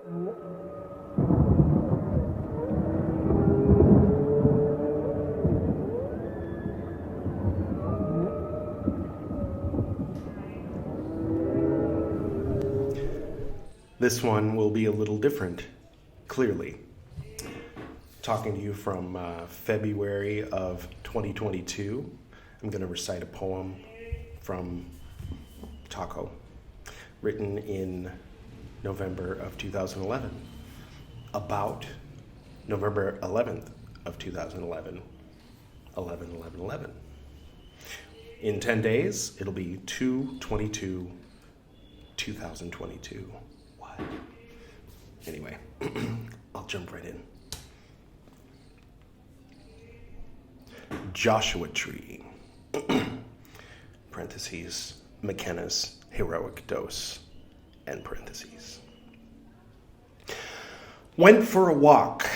This one will be a little different, clearly. Talking to you from February of 2022. I'm going to recite a poem from Taco, written in November of 2011, about November 11th of 2011, 11/11/11. In 10 days, it'll be 2/22/2022. What? Anyway, I'll jump right in. Joshua Tree, parentheses, McKenna's heroic dose, end parentheses. Went for a walk.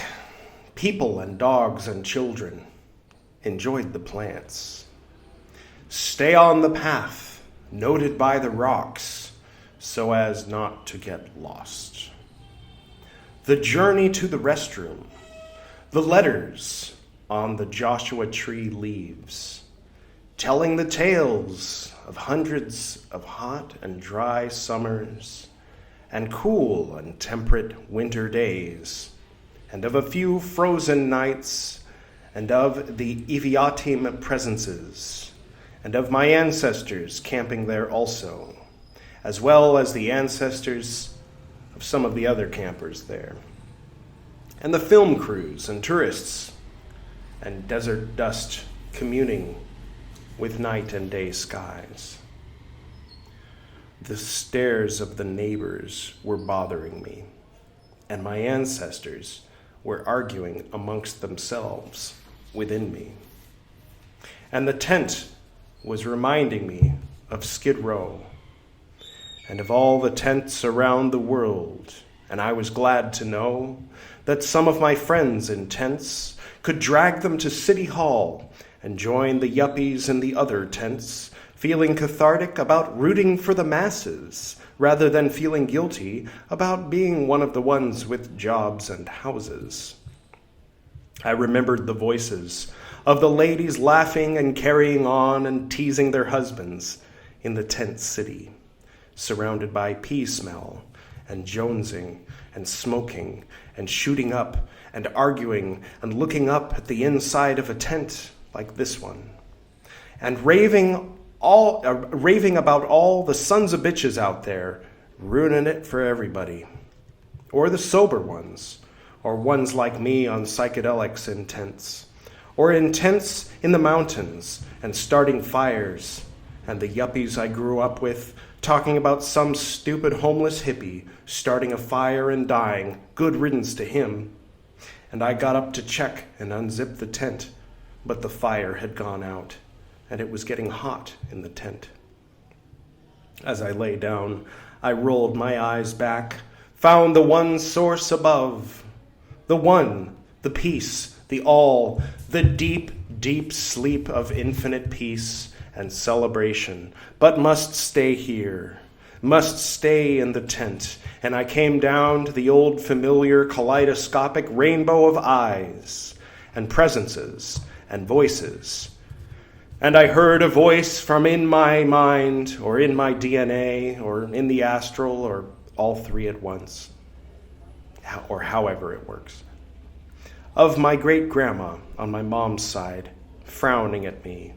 People and dogs and children enjoyed the plants. Stay on the path, noted by the rocks, so as not to get lost. The journey to the restroom, the letters on the Joshua Tree leaves, telling the tales of hundreds of hot and dry summers and cool and temperate winter days, and of a few frozen nights, and of the Eviatim presences, and of my ancestors camping there also, as well as the ancestors of some of the other campers there, and the film crews and tourists, and desert dust communing with night and day skies. The stares of the neighbors were bothering me, and my ancestors were arguing amongst themselves within me. And the tent was reminding me of Skid Row and of all the tents around the world, and I was glad to know that some of my friends in tents could drag them to City Hall and join the yuppies in the other tents, feeling cathartic about rooting for the masses rather than feeling guilty about being one of the ones with jobs and houses. I remembered the voices of the ladies laughing and carrying on and teasing their husbands in the tent city, surrounded by pea smell and jonesing and smoking and shooting up and arguing and looking up at the inside of a tent like this one, and raving about all the sons of bitches out there ruining it for everybody, or the sober ones, or ones like me on psychedelics in tents, or in tents in the mountains and starting fires, and the yuppies I grew up with talking about some stupid homeless hippie starting a fire and dying, good riddance to him. And I got up to check and unzip the tent, but the fire had gone out, and it was getting hot in the tent. As I lay down, I rolled my eyes back, found the one source above, the one, the peace, the all, the deep, deep sleep of infinite peace and celebration, but must stay here, must stay in the tent. And I came down to the old familiar kaleidoscopic rainbow of eyes and presences and voices. And I heard a voice from in my mind, or in my DNA, or in the astral, or all three at once, or however it works, of my great-grandma on my mom's side, frowning at me,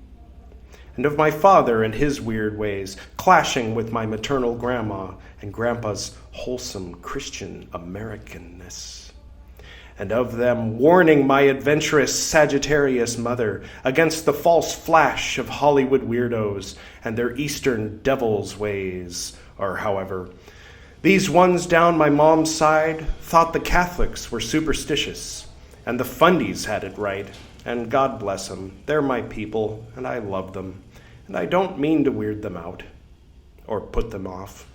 and of my father and his weird ways, clashing with my maternal grandma and grandpa's wholesome Christian Americanness, and of them warning my adventurous Sagittarius mother against the false flash of Hollywood weirdos and their Eastern devil's ways, or however. These ones down my mom's side thought the Catholics were superstitious, and the fundies had it right, and God bless them, they're my people, and I love them, and I don't mean to weird them out, or put them off,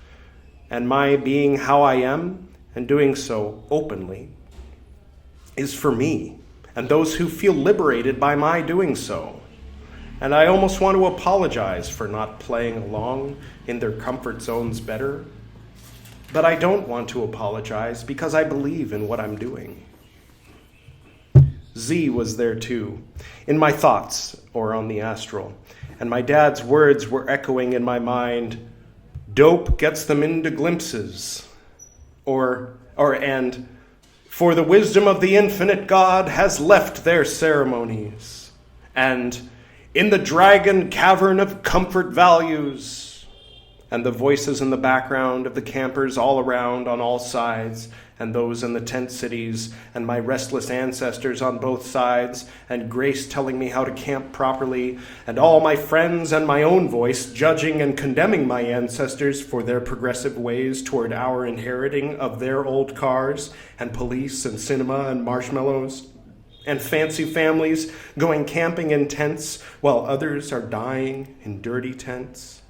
and my being how I am, and doing so openly, is for me, and those who feel liberated by my doing so. And I almost want to apologize for not playing along in their comfort zones better. But I don't want to apologize because I believe in what I'm doing. Z was there too, in my thoughts or on the astral, and my dad's words were echoing in my mind, "Dope gets them into glimpses," and "For the wisdom of the infinite God has left their ceremonies," and "In the dragon cavern of comfort values," and the voices in the background of the campers all around on all sides, and those in the tent cities, and my restless ancestors on both sides, and Grace telling me how to camp properly, and all my friends and my own voice judging and condemning my ancestors for their progressive ways toward our inheriting of their old cars, and police and cinema and marshmallows, and fancy families going camping in tents while others are dying in dirty tents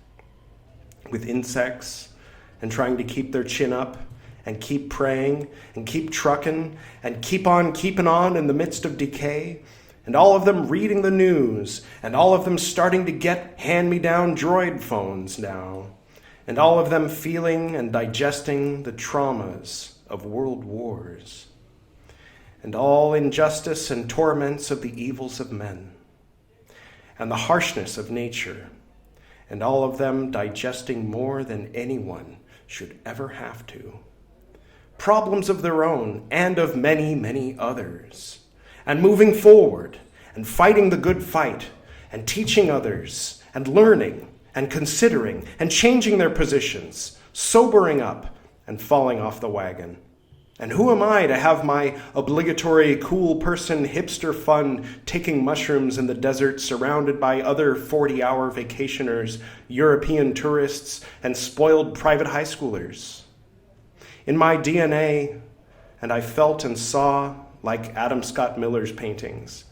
with insects and trying to keep their chin up and keep praying and keep trucking and keep on keeping on in the midst of decay, and all of them reading the news, and all of them starting to get hand-me-down droid phones now, and all of them feeling and digesting the traumas of world wars, and all injustice and torments of the evils of men, and the harshness of nature, and all of them digesting more than anyone should ever have to. Problems of their own and of many, many others, and moving forward and fighting the good fight and teaching others and learning and considering and changing their positions, sobering up and falling off the wagon. And who am I to have my obligatory cool person hipster fun taking mushrooms in the desert surrounded by other 40-hour vacationers, European tourists, and spoiled private high schoolers? In my DNA, and I felt and saw like Adam Scott Miller's paintings,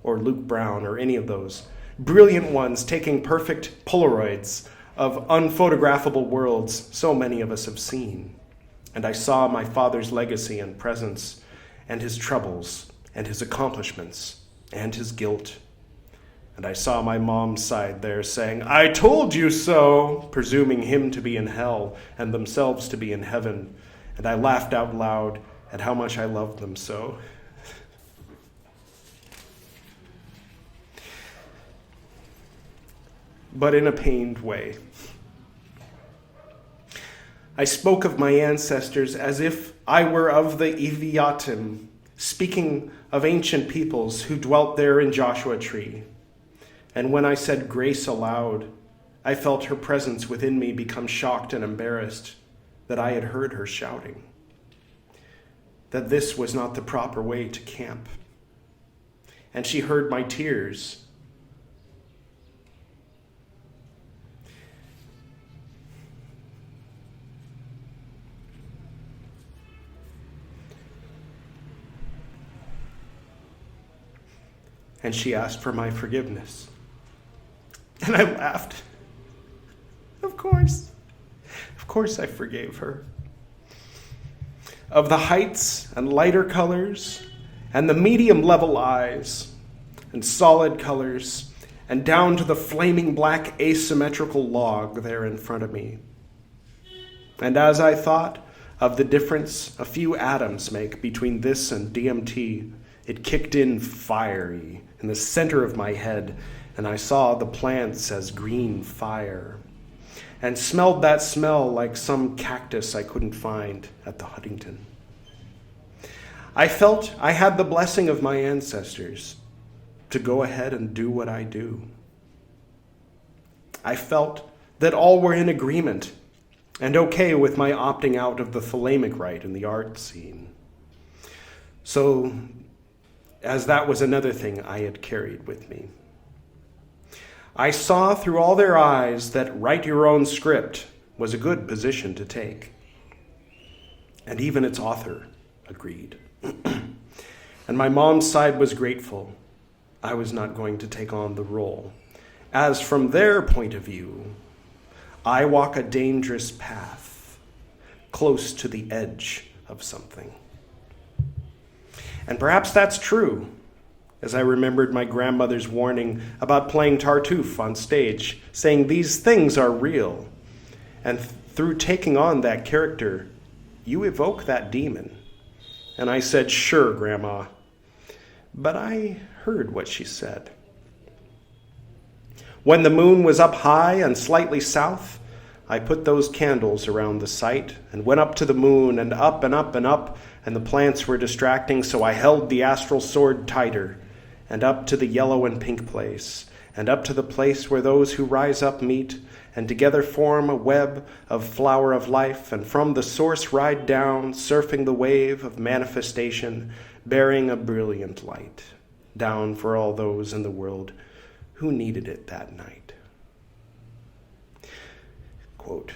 or Luke Brown, or any of those brilliant ones taking perfect Polaroids of unphotographable worlds so many of us have seen. And I saw my father's legacy and presence, and his troubles, and his accomplishments, and his guilt. And I saw my mom's side there saying, "I told you so," presuming him to be in hell and themselves to be in heaven. And I laughed out loud at how much I loved them so. But in a pained way. I spoke of my ancestors as if I were of the Eviatim, speaking of ancient peoples who dwelt there in Joshua Tree. And when I said grace aloud, I felt her presence within me become shocked and embarrassed that I had heard her shouting, that this was not the proper way to camp. And she heard my tears. And she asked for my forgiveness. And I laughed. Of course I forgave her. Of the heights and lighter colors, and the medium level eyes, and solid colors, and down to the flaming black asymmetrical log there in front of me. And as I thought of the difference a few atoms make between this and DMT, it kicked in fiery in the center of my head, and I saw the plants as green fire, and smelled that smell like some cactus I couldn't find at the Huntington. I felt I had the blessing of my ancestors to go ahead and do what I do. I felt that all were in agreement and okay with my opting out of the thalamic rite in the art scene. So, as that was another thing I had carried with me. I saw through all their eyes that write your own script was a good position to take. And even its author agreed. And my mom's side was grateful. I was not going to take on the role, as from their point of view, I walk a dangerous path, close to the edge of something. And perhaps that's true, as I remembered my grandmother's warning about playing Tartuffe on stage, saying these things are real, and through taking on that character, you evoke that demon. And I said, sure, Grandma. But I heard what she said. When the moon was up high and slightly south, I put those candles around the site and went up to the moon and up and up and up, and the plants were distracting, so I held the astral sword tighter, and up to the yellow and pink place, and up to the place where those who rise up meet, and together form a web of flower of life, and from the source ride down, surfing the wave of manifestation, bearing a brilliant light, down for all those in the world who needed it that night. Quote,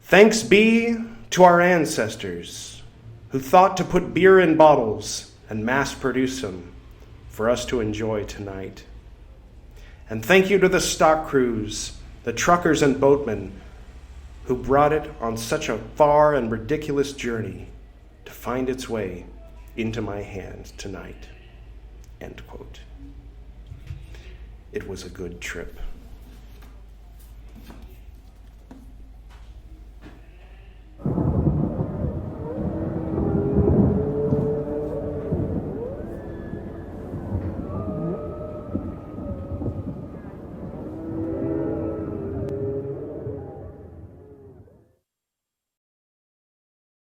thanks be to our ancestors who thought to put beer in bottles and mass produce them for us to enjoy tonight. And thank you to the stock crews, the truckers and boatmen who brought it on such a far and ridiculous journey to find its way into my hand tonight. End quote. It was a good trip.